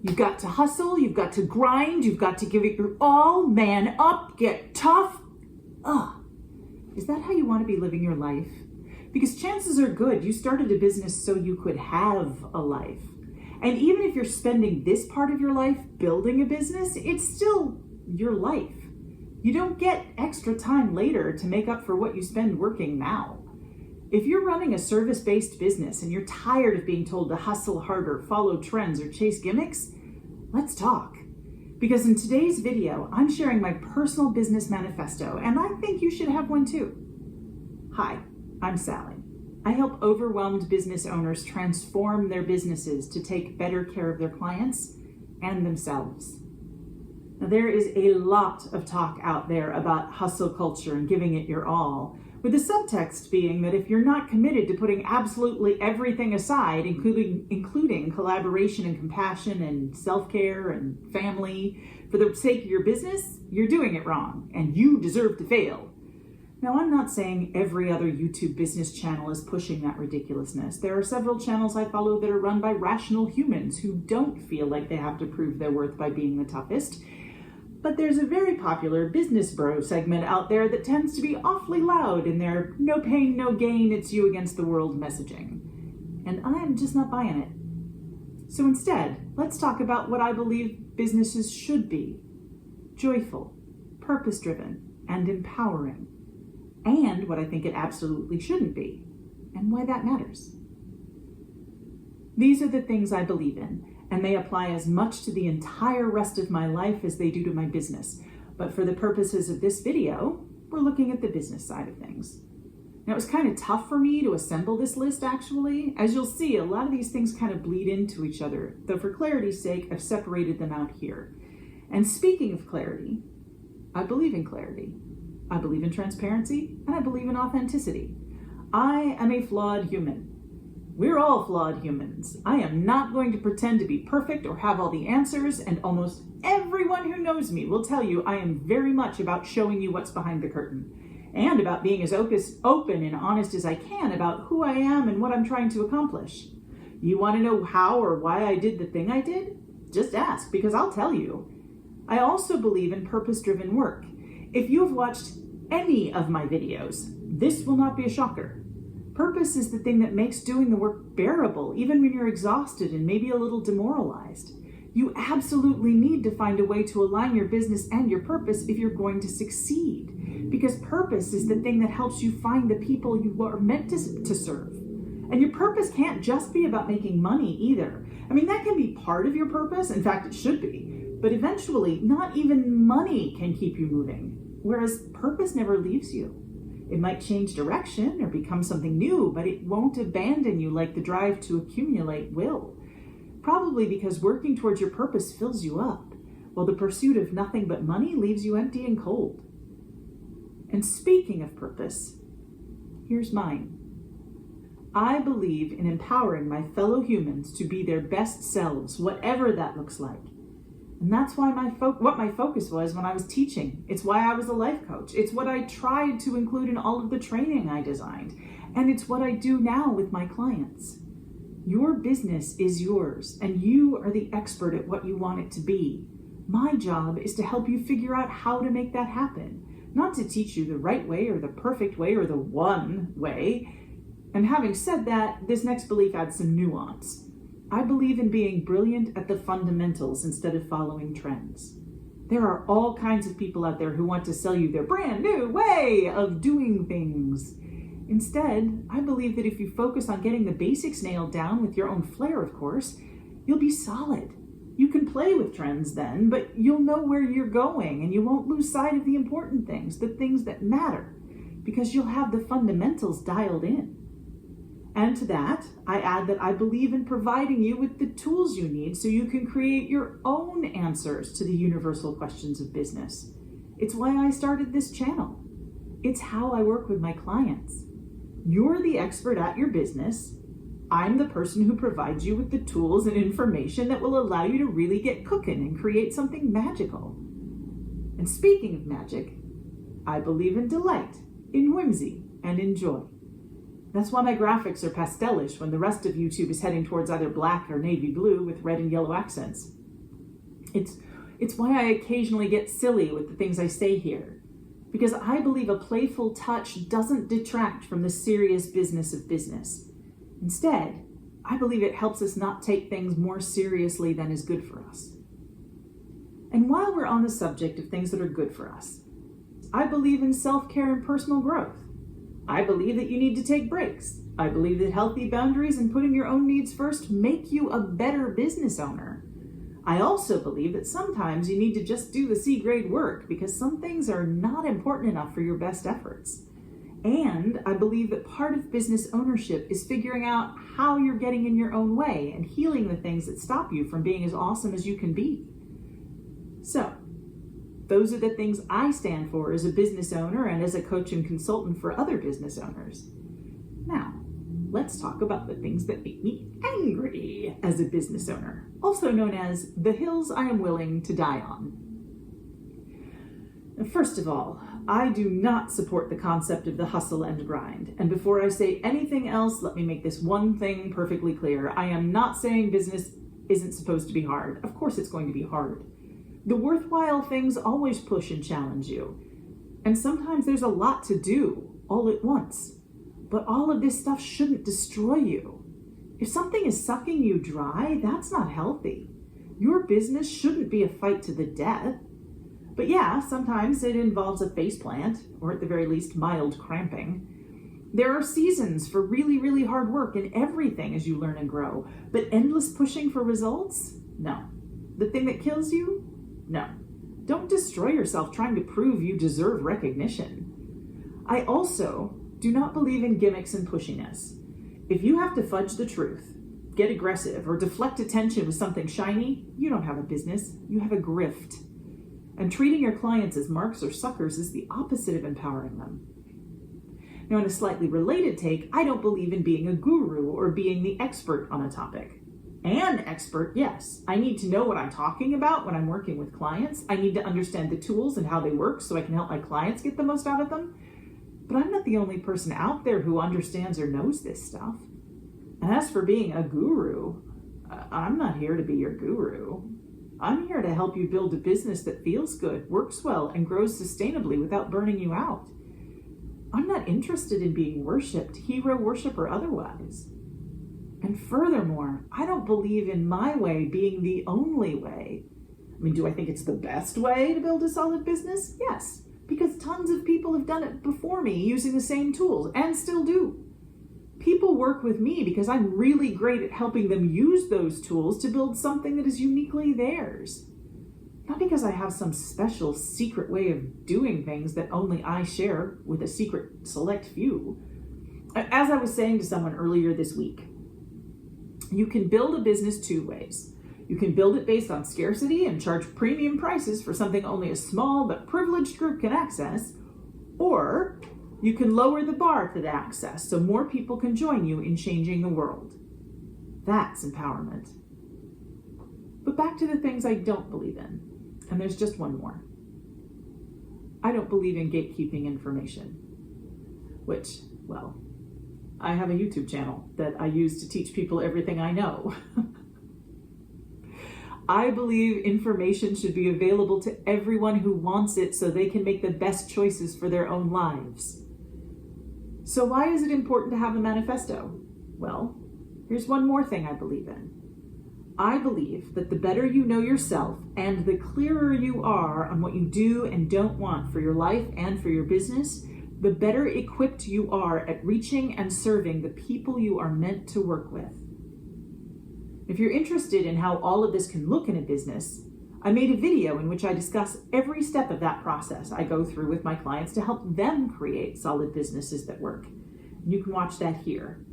You've got to hustle, you've got to grind, you've got to give it your all, man up, get tough. Ugh. Is that how you want to be living your life? Because chances are good you started a business so you could have a life. And even if you're spending this part of your life building a business, it's still your life. You don't get extra time later to make up for what you spend working now. If you're running a service-based business and you're tired of being told to hustle harder, follow trends, or chase gimmicks, let's talk. Because in today's video, I'm sharing my personal business manifesto, and I think you should have one too. Hi, I'm Sally. I help overwhelmed business owners transform their businesses to take better care of their clients and themselves. Now, there is a lot of talk out there about hustle culture and giving it your all, with the subtext being that if you're not committed to putting absolutely everything aside, including collaboration and compassion and self-care and family, for the sake of your business, you're doing it wrong and you deserve to fail. Now, I'm not saying every other YouTube business channel is pushing that ridiculousness. There are several channels I follow that are run by rational humans who don't feel like they have to prove their worth by being the toughest. But there's a very popular business bro segment out there that tends to be awfully loud in their no pain, no gain, it's you against the world messaging. And I'm just not buying it. So instead, let's talk about what I believe businesses should be: joyful, purpose-driven, and empowering. And what I think it absolutely shouldn't be, and why that matters. These are the things I believe in, and they apply as much to the entire rest of my life as they do to my business. But for the purposes of this video, we're looking at the business side of things. Now, it was kind of tough for me to assemble this list, actually. As you'll see, a lot of these things kind of bleed into each other, though for clarity's sake, I've separated them out here. And speaking of clarity, I believe in clarity. I believe in transparency, and I believe in authenticity. I am a flawed human. We're all flawed humans. I am not going to pretend to be perfect or have all the answers, and almost everyone who knows me will tell you I am very much about showing you what's behind the curtain, and about being as open and honest as I can about who I am and what I'm trying to accomplish. You want to know how or why I did the thing I did? Just ask, because I'll tell you. I also believe in purpose-driven work. If you have watched any of my videos, this will not be a shocker. Purpose is the thing that makes doing the work bearable, even when you're exhausted and maybe a little demoralized. You absolutely need to find a way to align your business and your purpose if you're going to succeed. Because purpose is the thing that helps you find the people you are meant to serve. And your purpose can't just be about making money either. I mean, that can be part of your purpose. In fact, it should be. But eventually, not even money can keep you moving. Whereas purpose never leaves you. It might change direction or become something new, but it won't abandon you like the drive to accumulate will. Probably because working towards your purpose fills you up, while the pursuit of nothing but money leaves you empty and cold. And speaking of purpose, here's mine. I believe in empowering my fellow humans to be their best selves, whatever that looks like. And that's why what my focus was when I was teaching. It's why I was a life coach. It's what I tried to include in all of the training I designed. And it's what I do now with my clients. Your business is yours, and you are the expert at what you want it to be. My job is to help you figure out how to make that happen, not to teach you the right way or the perfect way or the one way. And having said that, this next belief adds some nuance. I believe in being brilliant at the fundamentals instead of following trends. There are all kinds of people out there who want to sell you their brand new way of doing things. Instead, I believe that if you focus on getting the basics nailed down with your own flair, of course, you'll be solid. You can play with trends then, but you'll know where you're going and you won't lose sight of the important things, the things that matter, because you'll have the fundamentals dialed in. And to that, I add that I believe in providing you with the tools you need so you can create your own answers to the universal questions of business. It's why I started this channel. It's how I work with my clients. You're the expert at your business. I'm the person who provides you with the tools and information that will allow you to really get cooking and create something magical. And speaking of magic, I believe in delight, in whimsy, and in joy. That's why my graphics are pastelish when the rest of YouTube is heading towards either black or navy blue with red and yellow accents. It's why I occasionally get silly with the things I say here, because I believe a playful touch doesn't detract from the serious business of business. Instead, I believe it helps us not take things more seriously than is good for us. And while we're on the subject of things that are good for us, I believe in self-care and personal growth. I believe that you need to take breaks. I believe that healthy boundaries and putting your own needs first make you a better business owner. I also believe that sometimes you need to just do the C-grade work because some things are not important enough for your best efforts. And I believe that part of business ownership is figuring out how you're getting in your own way and healing the things that stop you from being as awesome as you can be. So, those are the things I stand for as a business owner and as a coach and consultant for other business owners. Now, let's talk about the things that make me angry as a business owner, also known as the hills I am willing to die on. First of all, I do not support the concept of the hustle and grind. And before I say anything else, let me make this one thing perfectly clear. I am not saying business isn't supposed to be hard. Of course it's going to be hard. The worthwhile things always push and challenge you. And sometimes there's a lot to do all at once. But all of this stuff shouldn't destroy you. If something is sucking you dry, that's not healthy. Your business shouldn't be a fight to the death. But yeah, sometimes it involves a faceplant, or at the very least, mild cramping. There are seasons for really, really hard work in everything as you learn and grow. But endless pushing for results? No. The thing that kills you? No. Don't destroy yourself trying to prove you deserve recognition. I also do not believe in gimmicks and pushiness. If you have to fudge the truth, get aggressive, or deflect attention with something shiny, you don't have a business, you have a grift. And treating your clients as marks or suckers is the opposite of empowering them. Now, in a slightly related take, I don't believe in being a guru or being the expert on a topic. An expert, yes. I need to know what I'm talking about when I'm working with clients. I need to understand the tools and how they work so I can help my clients get the most out of them. But I'm not the only person out there who understands or knows this stuff. And as for being a guru, I'm not here to be your guru. I'm here to help you build a business that feels good, works well, and grows sustainably without burning you out. I'm not interested in being worshipped, hero worship or otherwise. And furthermore, I don't believe in my way being the only way. I mean, do I think it's the best way to build a solid business? Yes, because tons of people have done it before me using the same tools and still do. People work with me because I'm really great at helping them use those tools to build something that is uniquely theirs. Not because I have some special secret way of doing things that only I share with a secret select few. As I was saying to someone earlier this week, you can build a business two ways. You can build it based on scarcity and charge premium prices for something only a small but privileged group can access, or you can lower the bar to access so more people can join you in changing the world. That's empowerment. But back to the things I don't believe in, and there's just one more. I don't believe in gatekeeping information, which, well, I have a YouTube channel that I use to teach people everything I know. I believe information should be available to everyone who wants it so they can make the best choices for their own lives. So why is it important to have a manifesto? Well, here's one more thing I believe in. I believe that the better you know yourself and the clearer you are on what you do and don't want for your life and for your business, the better equipped you are at reaching and serving the people you are meant to work with. If you're interested in how all of this can look in a business, I made a video in which I discuss every step of that process I go through with my clients to help them create solid businesses that work. You can watch that here.